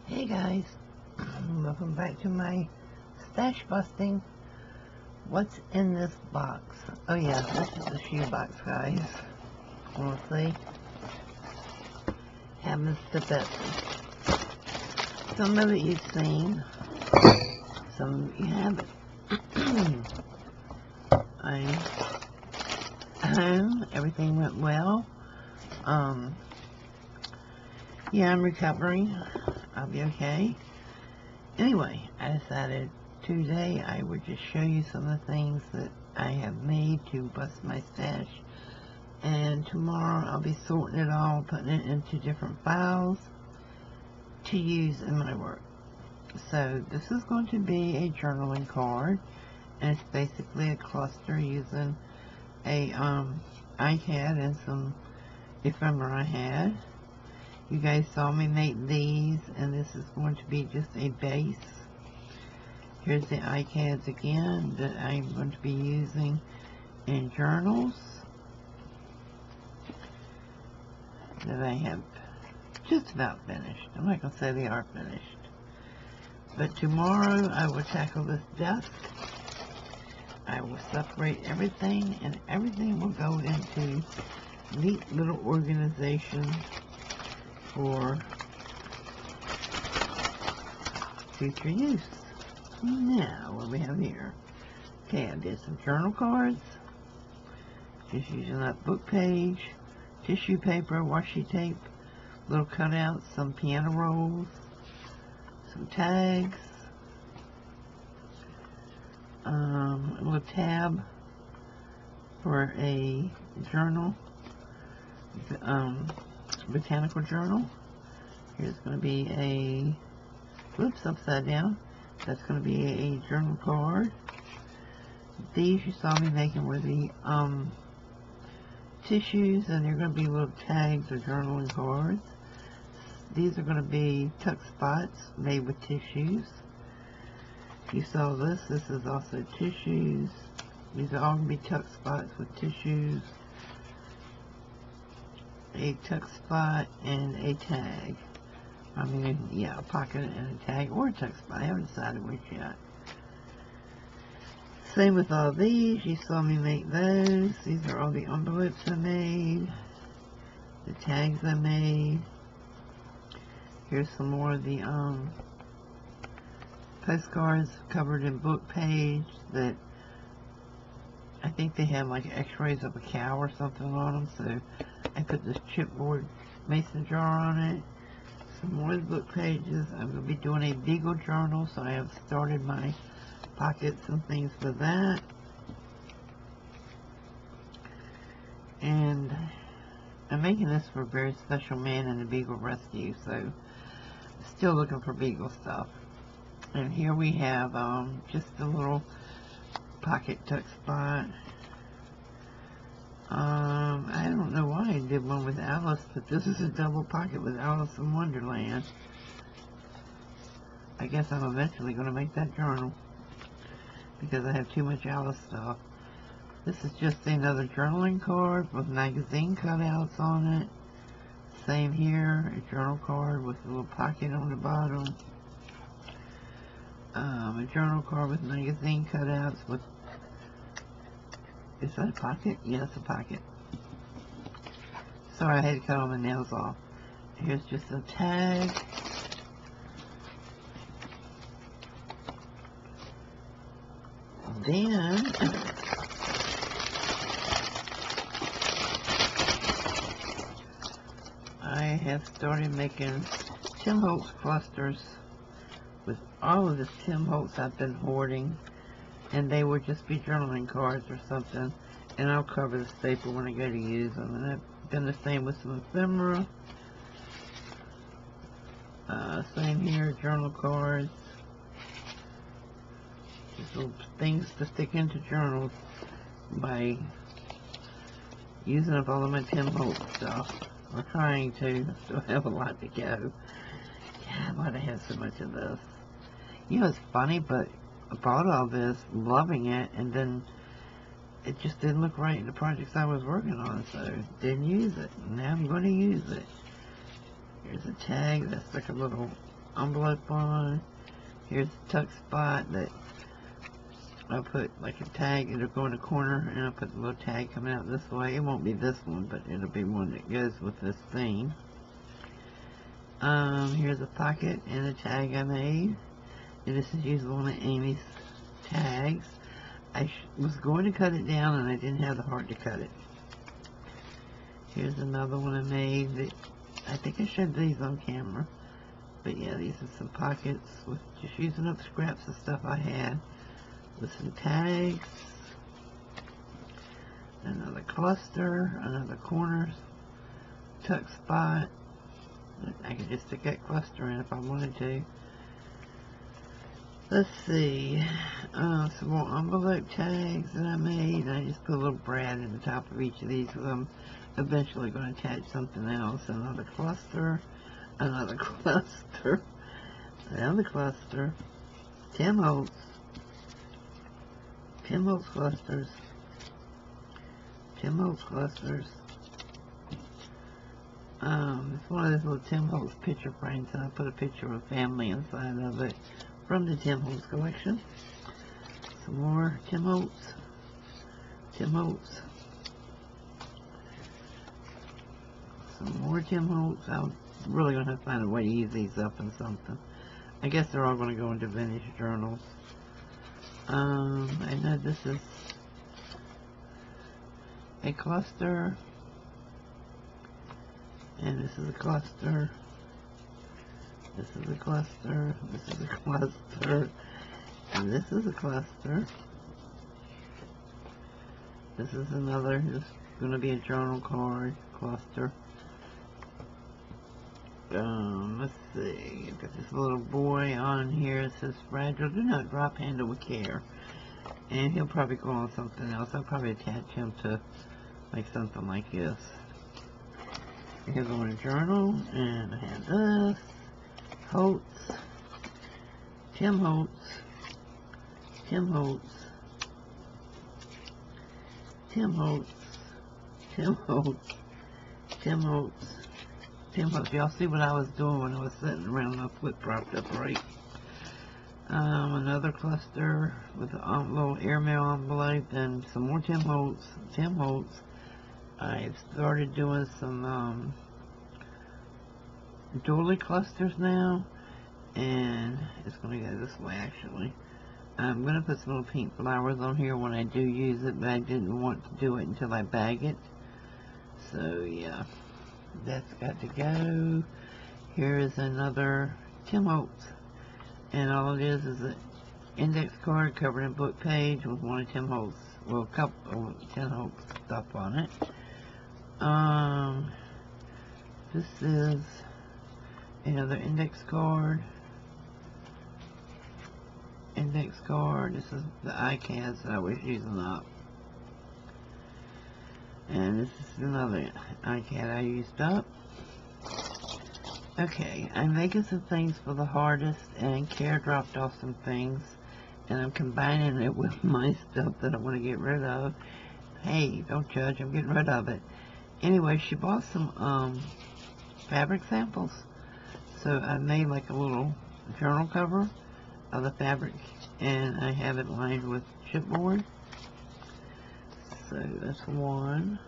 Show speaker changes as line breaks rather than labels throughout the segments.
Hey guys, welcome back to my stash busting. What's in this box? Oh yeah, this is the shoe box, guys. Honestly, happens to Betsy. Some of it you've seen, some you haven't. I'm home. Everything went well. Yeah, I'm recovering. I'll be okay. Anyway, I decided today I would just show you some of the things that I have made to bust my stash. And tomorrow I'll be sorting it all, putting it into different files to use in my work. So this is going to be a journaling card, and it's basically a cluster using a iCAD and some ephemera I had. You guys saw me make these, and this is going to be just a base. Here's the iCads again that I'm going to be using in journals that I have just about finished. I'm not going to say they are finished. But tomorrow I will tackle this desk. I will separate everything, and everything will go into neat little organization for future use. Now, what do we have here? Okay, I did some journal cards, just using that book page, tissue paper, washi tape, little cutouts, some piano rolls, some tags, a little tab for a journal, botanical journal. Here's going to be a, whoops, upside down. That's going to be a journal card. These you saw me making were the tissues, and they're going to be little tags or journaling cards. These are going to be tuck spots made with tissues. You saw this. This is also tissues. These are all going to be tuck spots with tissues, a tuck spot, and a tag. I mean, yeah, a pocket and a tag, or a tuck spot. I haven't decided which yet. Same with all these. You saw me make those. These are all the envelopes I made, the tags I made. Here's some more of the postcards covered in book page that I think they have like x-rays of a cow or something on them, so I put this chipboard mason jar on it. Some more of the book pages. I'm going to be doing a Beagle journal, so I have started my pockets and things for that. And I'm making this for a very special man in the Beagle Rescue, so still looking for Beagle stuff. And here we have just a little pocket tuck spot. I don't know why I did one with Alice, but this is a double pocket with Alice in Wonderland. I guess I'm eventually going to make that journal because I have too much Alice stuff. This is just another journaling card with magazine cutouts on it. Same here, a journal card with a little pocket on the bottom. A journal card with magazine cutouts with, is that a pocket? Yeah, it's a pocket. Sorry, I had to cut all my nails off. Here's just a tag. Then I have started making Tim Holtz clusters with all of this Tim Holtz I've been hoarding, and they would just be journaling cards or something, and I'll cover the staple when I go to use them. And I've done the same with some ephemera. Same here, journal cards. Just little things to stick into journals by using up all of my Tim Holtz stuff. Or trying to. Still have a lot to go. God, why do I have so much of this? You know, it's funny, but I bought all this, loving it, and then it just didn't look right in the projects I was working on, so didn't use it. Now I'm going to use it. Here's a tag. That's like a little envelope on. Here's the tuck spot that I'll put like a tag. It'll go in the corner, and I'll put the little tag coming out this way. It won't be this one, but it'll be one that goes with this theme. Here's a pocket and a tag I made. And this is using one of Amy's tags. I was going to cut it down, and I didn't have the heart to cut it. Here's another one I made that I think I showed these on camera. But yeah, these are some pockets with just using up scraps of stuff I had with some tags. Another cluster, another corner tuck spot. I could just stick that cluster in if I wanted to. Let's see, some more envelope tags that I made. I just put a little brad in the top of each of these because I'm eventually going to attach something else. Another cluster, another cluster, another cluster, Tim Holtz clusters, Tim Holtz clusters. It's one of those little Tim Holtz picture frames, and I put a picture of a family inside of it from the Tim Holtz collection. Some more Tim Holtz. Some more Tim Holtz. I'm really going to have to find a way to use these up in something. I guess they're all going to go into vintage journals. I know this is a cluster. And this is a cluster. This is a cluster. This is a cluster. And this is a cluster. This is another. This is going to be a journal card cluster. Let's see. I've got this little boy on here. It says, "Fragile, do not drop, handle with care." And he'll probably go on something else. I'll probably attach him to like something like this. Here's on a journal, and I have this. Holtz. Tim Holtz. Tim Holtz. Tim Holtz. Tim Holtz. Tim Holtz. Tim Holtz. Y'all see what I was doing when I was sitting around my foot propped up right. Another cluster with a little airmail envelope and some more Tim Holtz. Tim Holtz. I've started doing some jewelry clusters now, and it's going to go this way actually. I'm going to put some little pink flowers on here when I do use it, but I didn't want to do it until I bag it. So yeah, that's got to go. Here is another Tim Holtz, and all it is an index card covered in book page with one of Tim Holtz, well, a couple of Tim Holtz stuff on it. This is another index card. This is the iCads that I was using up. And this is another iCad I used up. Okay, I'm making some things for the hardest, and Care dropped off some things, and I'm combining it with my stuff that I want to get rid of. Hey, don't judge, I'm getting rid of it. Anyway, she bought some fabric samples, so I made like a little journal cover of the fabric, and I have it lined with chipboard. So that's one.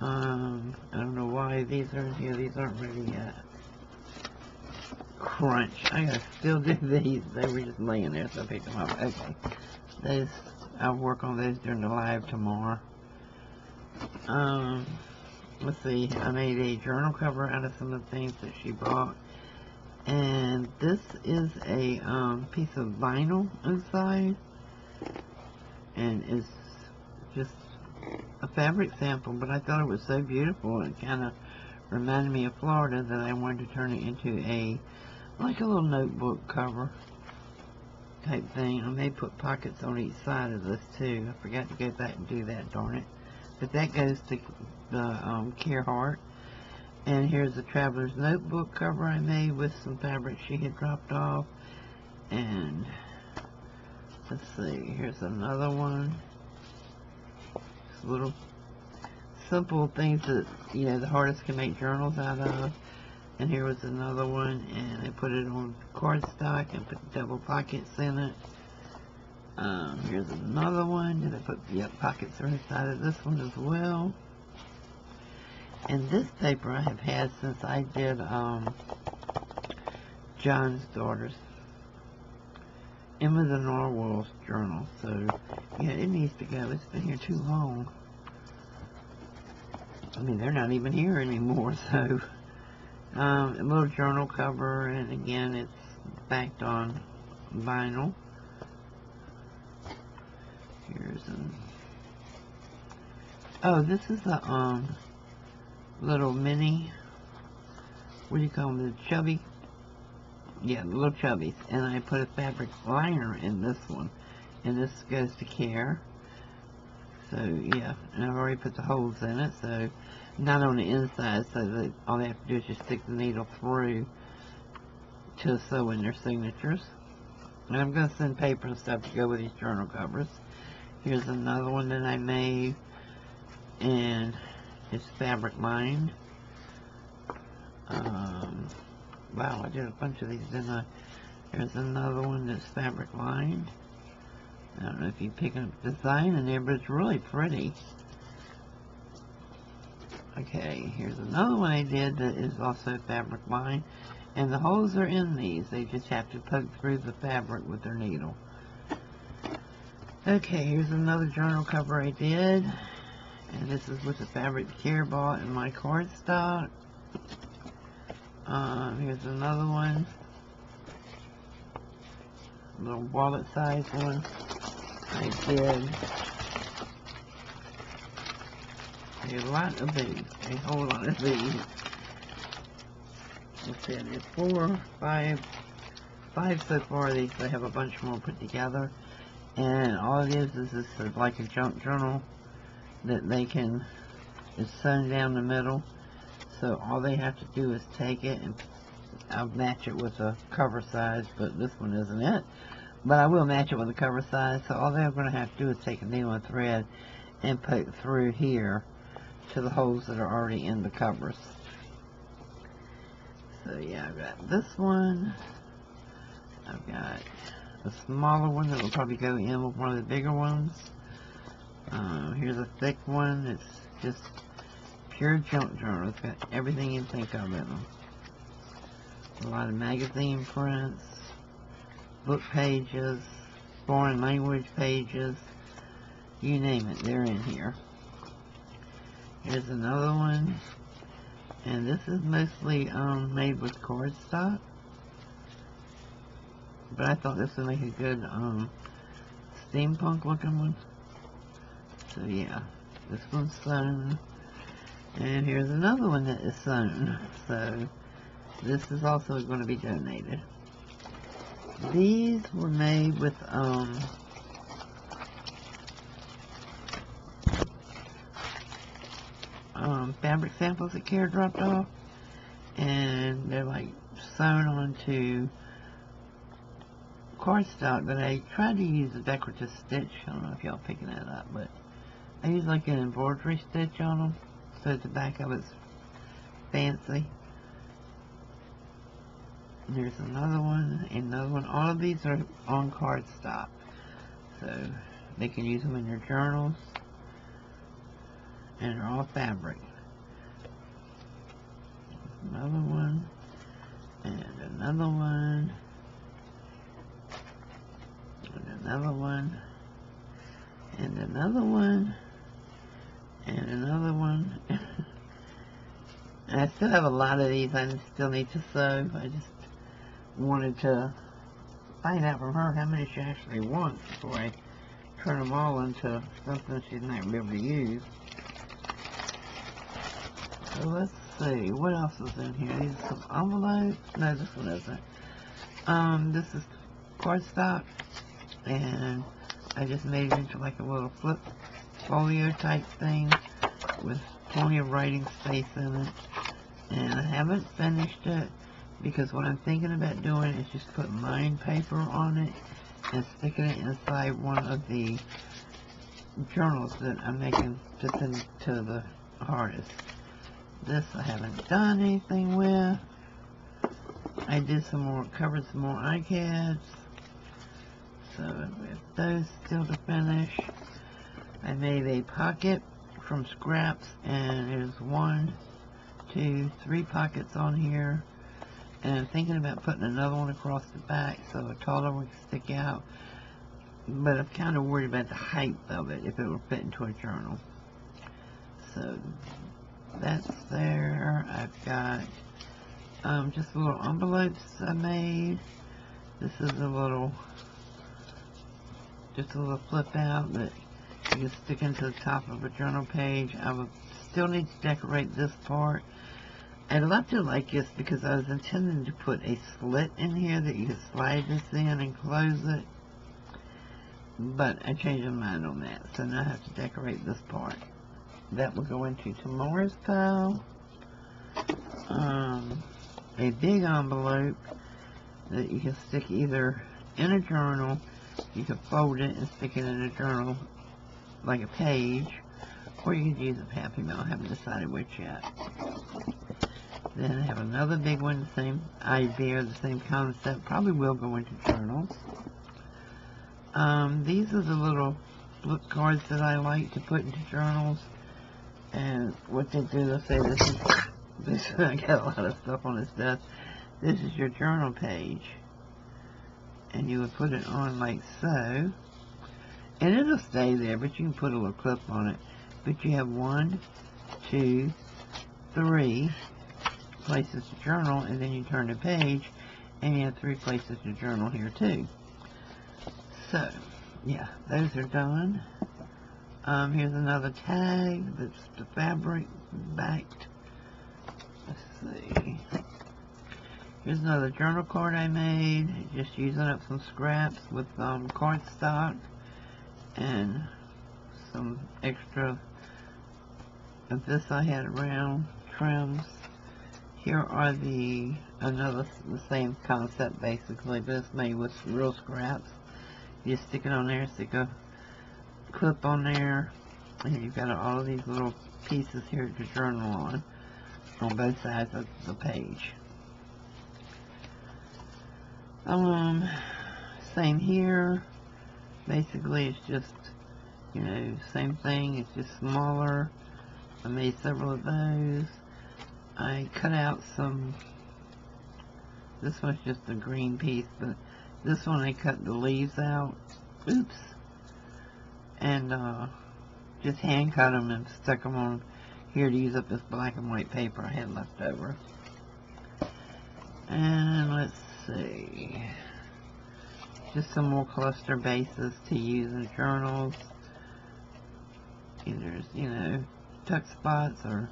I don't know why these are in here. These aren't ready yet. Crunch. I gotta still do these. They were just laying there, so I picked them up. Okay. Those, I'll work on those during the live tomorrow. Let's see. I made a journal cover out of some of the things that she bought. And this is a piece of vinyl inside. And it's just a fabric sample, but I thought it was so beautiful. It kind of reminded me of Florida that I wanted to turn it into like a little notebook cover type thing. I may put pockets on each side of this too. I forgot to go back and do that, darn it. But that goes to the Care Heart. And here's a traveler's notebook cover I made with some fabric she had dropped off. And let's see, here's another one. Just little simple things that, you know, the artists can make journals out of. And here was another one, and I put it on cardstock and put double pockets in it. Here's another one. Did I put, yep, pockets are inside of this one as well. And this paper I have had since I did John's daughter's, Emma the Narwhal's journal. So, yeah, it needs to go. It's been here too long. I mean, they're not even here anymore, so. A little journal cover, and again, it's backed on vinyl. Here's oh, this is a, little mini, what do you call them, the chubby? Yeah, the little chubbies. And I put a fabric liner in this one, and this goes to care. So, yeah, and I've already put the holes in it, so not on the inside, so that all they have to do is just stick the needle through to sew in their signatures. And I'm going to send paper and stuff to go with these journal covers. Here's another one that I made, and it's fabric lined. Wow, I did a bunch of these, didn't I? Here's another one that's fabric lined. I don't know if you pick up design in there, but it's really pretty. Okay, here's another one I did that is also fabric lined, and the holes are in these. They just have to poke through the fabric with their needle. Okay, here's another journal cover I did, and this is with the fabric care bought in my cardstock. Here's another one, a little wallet size one. I did a lot of these, a whole lot of these. Let's see, there's 4, 5 so far. These, I have a bunch more put together. And all it is just like a junk journal that they can, it's sewn down the middle. So all they have to do is take it, and I'll match it with a cover size, but this one isn't it. But I will match it with a cover size, so all they're going to have to do is take a needle and thread and poke through here to the holes that are already in the covers. So yeah, I've got this one. I've got a smaller one that will probably go in with one of the bigger ones. Here's a thick one. It's just pure junk journal. It's got everything you think of in them. A lot of magazine prints, book pages, foreign language pages, you name it, they're in here. Here's another one, and this is mostly made with cardstock, but I thought this would make a good steampunk looking one. So yeah, this one's sewn, and here's another one that is sewn, so this is also going to be donated. These were made with fabric samples that Kara dropped off, and they're like sewn onto cardstock, but I tried to use a decorative stitch. I don't know if y'all picking that up, but I use like an embroidery stitch on them, so at the back of it's fancy. There's another one, and another one. All of these are on cardstock, so they can use them in their journals, and they're all fabric. Another one, and another one, and another one, and another one, and another one. And I still have a lot of these I still need to sew. I just wanted to find out from her how many she actually wants before I turn them all into something she's not going to be able to use. So let's see, what else is in here? These are some envelopes. No, this one isn't. This is cardstock, and I just made it into like a little flip folio type thing with plenty of writing space in it. And I haven't finished it, because what I'm thinking about doing is just putting line paper on it and sticking it inside one of the journals that I'm making to send to the artist. This I haven't done anything with. I did covered some more iCads. So with those still to finish, I made a pocket from scraps, and there's 1, 2, 3 pockets on here. And I'm thinking about putting another one across the back so a taller one can stick out. But I'm kind of worried about the height of it, if it will fit into a journal. So that's there. I've got just little envelopes I made. This is just a little flip out that you can stick into the top of a journal page. I will still need to decorate this part. I left it like this because I was intending to put a slit in here that you could slide this in and close it. But I changed my mind on that, so now I have to decorate this part. That will go into tomorrow's pile. A big envelope that you can stick either in a journal, you can fold it and stick it in a journal like a page, or you can use a Happy Mail. I haven't decided which yet. Then I have another big one, the same idea, the same concept, probably will go into journals. These are the little flip cards that I like to put into journals. And what they do, they'll say this I got a lot of stuff on this desk. This is your journal page. And you would put it on like so. And it'll stay there, but you can put a little clip on it. But you have 1, 2, 3 places to journal, and then you turn the page, and you have 3 places to journal here too. So, yeah, those are done. Here's another tag that's the fabric backed. Let's see. Here's another journal card I made, just using up some scraps with cardstock and some extra of this I had around, trims. Here are the same concept basically, but it's made with real scraps. You just stick it on there, stick a clip on there, and you've got all of these little pieces here to journal on both sides of the page. Same here. Basically, it's just, same thing. It's just smaller. I made several of those. I cut out some. This one's just a green piece, but this one I cut the leaves out. Oops. And just hand cut them and stuck them on here to use up this black and white paper I had left over. And let's see. Just some more cluster bases to use in journals. Either, tuck spots or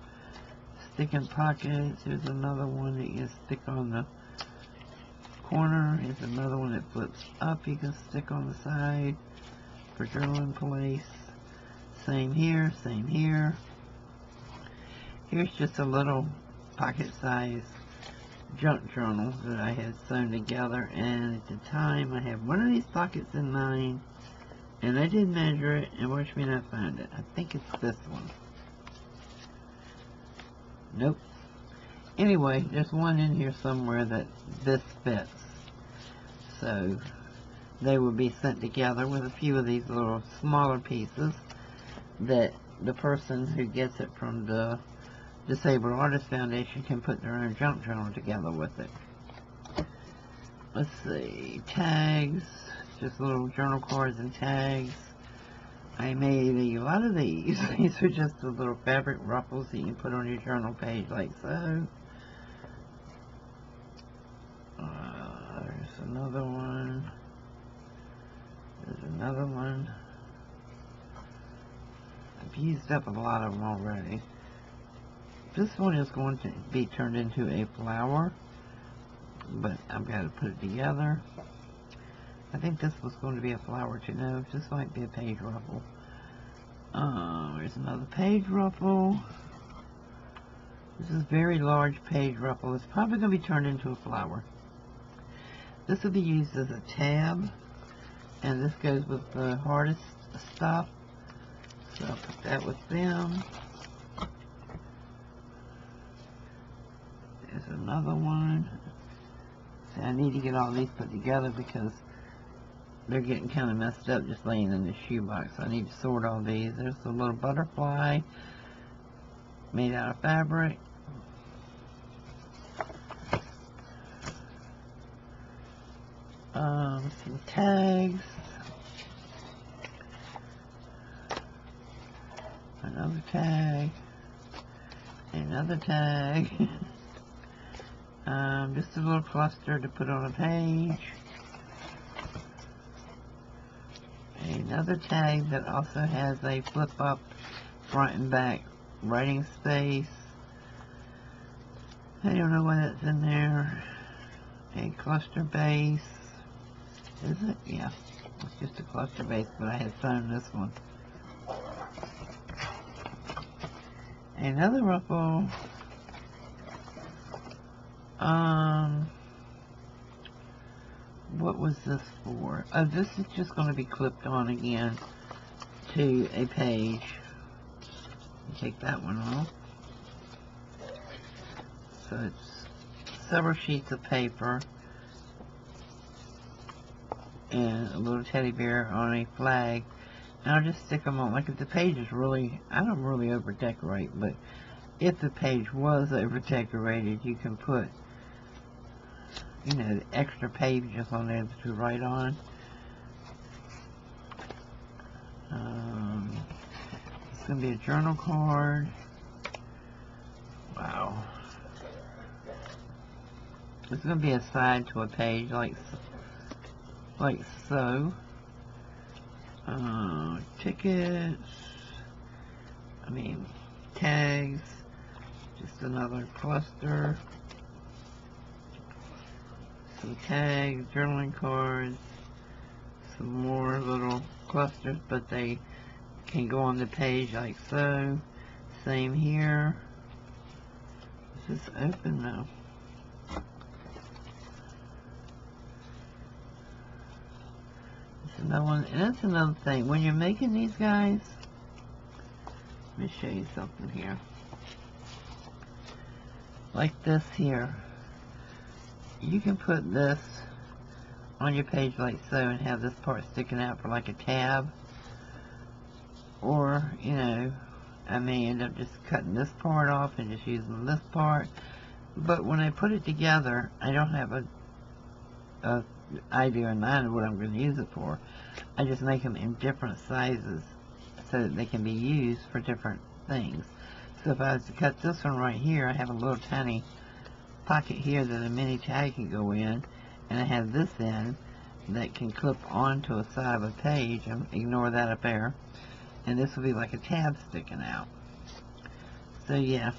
stick in pockets. Here's another one that you can stick on the corner. Here's another one that flips up, you can stick on the side for journaling place. Same here, same here. Here's just a little pocket size junk journal that I had sewn together, and at the time I had one of these pockets in mind, and I did measure it, and watch me not find it. I think it's this one. Nope. Anyway, there's one in here somewhere that this fits. So they will be sent together with a few of these little smaller pieces that the person who gets it from the Disabled Artists Foundation can put their own junk journal together with it. Let's see, tags, just little journal cards and tags. I made a lot of these. These are just the little fabric ruffles that you can put on your journal page like so. There's another one. There's another one. I've used up a lot of them already. This one is going to be turned into a flower, but I've got to put it together. I think this was going to be a flower too. No, this might be a page ruffle. There's another page ruffle. This is a very large page ruffle. It's probably going to be turned into a flower. This will be used as a tab, and this goes with the hardest stuff. So I'll put that with them. There's another one. I need to get all these put together because they're getting kind of messed up just laying in the shoebox. I need to sort all these. There's a little butterfly made out of fabric. Some tags. Another tag. Another tag. Just a little cluster to put on a page. Another tag that also has a flip-up front and back writing space. I don't know why that's in there. A cluster base. Is it? Yeah. It's just a cluster base, but I had sewn this one. Another ruffle. What was this for? Oh, this is just going to be clipped on again to a page. Take that one off. So it's several sheets of paper and a little teddy bear on a flag. And I'll just stick them on. Like if the page is really, I don't really over decorate, but if the page was over decorated, you can put, you know, extra pages on there to write on. It's going to be a journal card. Wow. It's going to be a side to a page like so. Tickets. Tags. Just another cluster. Some tags, journaling cards, some more little clusters, but they can go on the page like so. Same here. Is this open now? That's another one, and that's another thing. When you're making these guys, let me show you something here. Like this here. You can put this on your page like so and have this part sticking out for like a tab. Or, you know, I may end up just cutting this part off and just using this part. But when I put it together, I don't have a idea in mind of what I'm going to use it for. I just make them in different sizes so that they can be used for different things. So if I was to cut this one right here, I have a little tiny pocket here that a mini tag can go in, and I have this in that can clip onto a side of a page, and ignore that up there, and this will be like a tab sticking out. So yeah,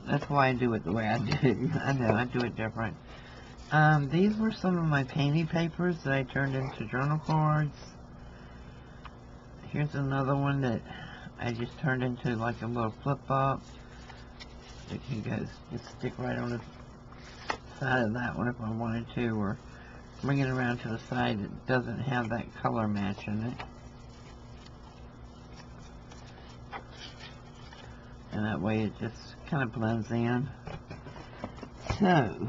that's why I do it the way I do. I know, I do it different. These were some of my painting papers that I turned into journal cards. Here's another one that I just turned into like a little flip-up. It can go, just stick right on the side of that one if I wanted to, or bring it around to the side that doesn't have that color match in it. And that way it just kind of blends in. So,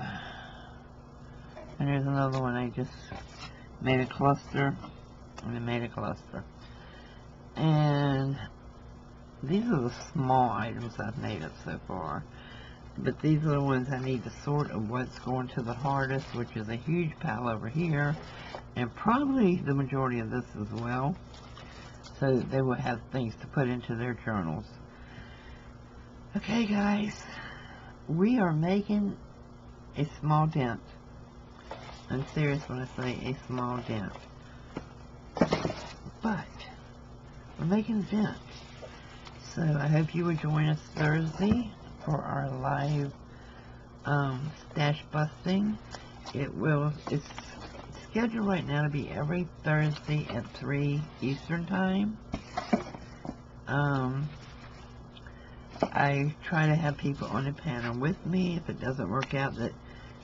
and here's another one I just made a cluster, and I made a cluster. And these are the small items I've made up so far. But these are the ones I need to sort of what's going to the hardest, which is a huge pile over here, and probably the majority of this as well, so that they will have things to put into their journals. Okay guys, we are making a small dent. I'm serious when I say a small dent. But we're making a dent. So I hope you will join us Thursday for our live stash busting. It's scheduled right now to be every Thursday at 3 Eastern time. I try to have people on the panel with me. If it doesn't work out, that,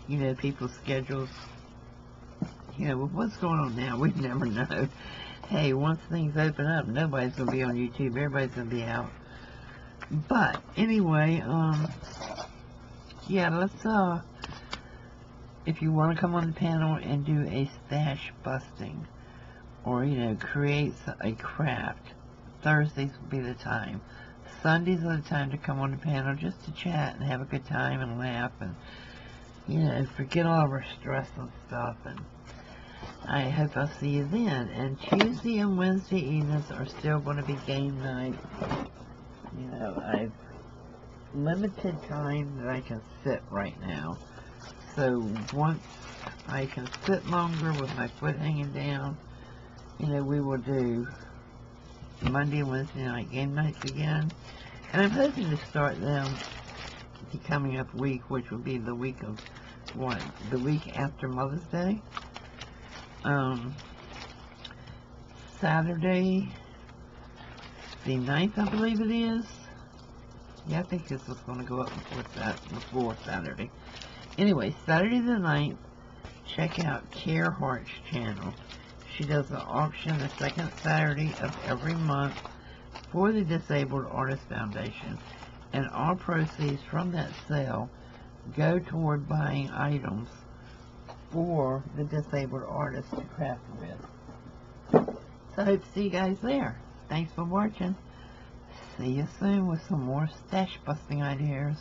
you know, people's schedules, you know, with what's going on now, we never know. Hey, once things open up, nobody's going to be on YouTube. Everybody's going to be out. But, anyway, yeah, let's if you want to come on the panel and do a stash busting, or, create a craft, Thursdays will be the time. Sundays are the time to come on the panel just to chat and have a good time and laugh and, forget all of our stress and stuff. And I hope I'll see you then. And Tuesday and Wednesday evenings are still going to be game night. I've limited time that I can sit right now. So once I can sit longer with my foot hanging down, we will do Monday and Wednesday night game nights again. And I'm hoping to start them the coming up week, which will be the week of what? The week after Mother's Day. Saturday, the 9th, I believe it is. Yeah, I think this was going to go up before Saturday. Anyway, Saturday the 9th, check out Care Heart's channel. She does an auction the second Saturday of every month for the Disabled Artist Foundation, and all proceeds from that sale go toward buying items for the disabled artists to craft with. So I hope to see you guys there. Thanks for watching. See you soon with some more stash busting ideas.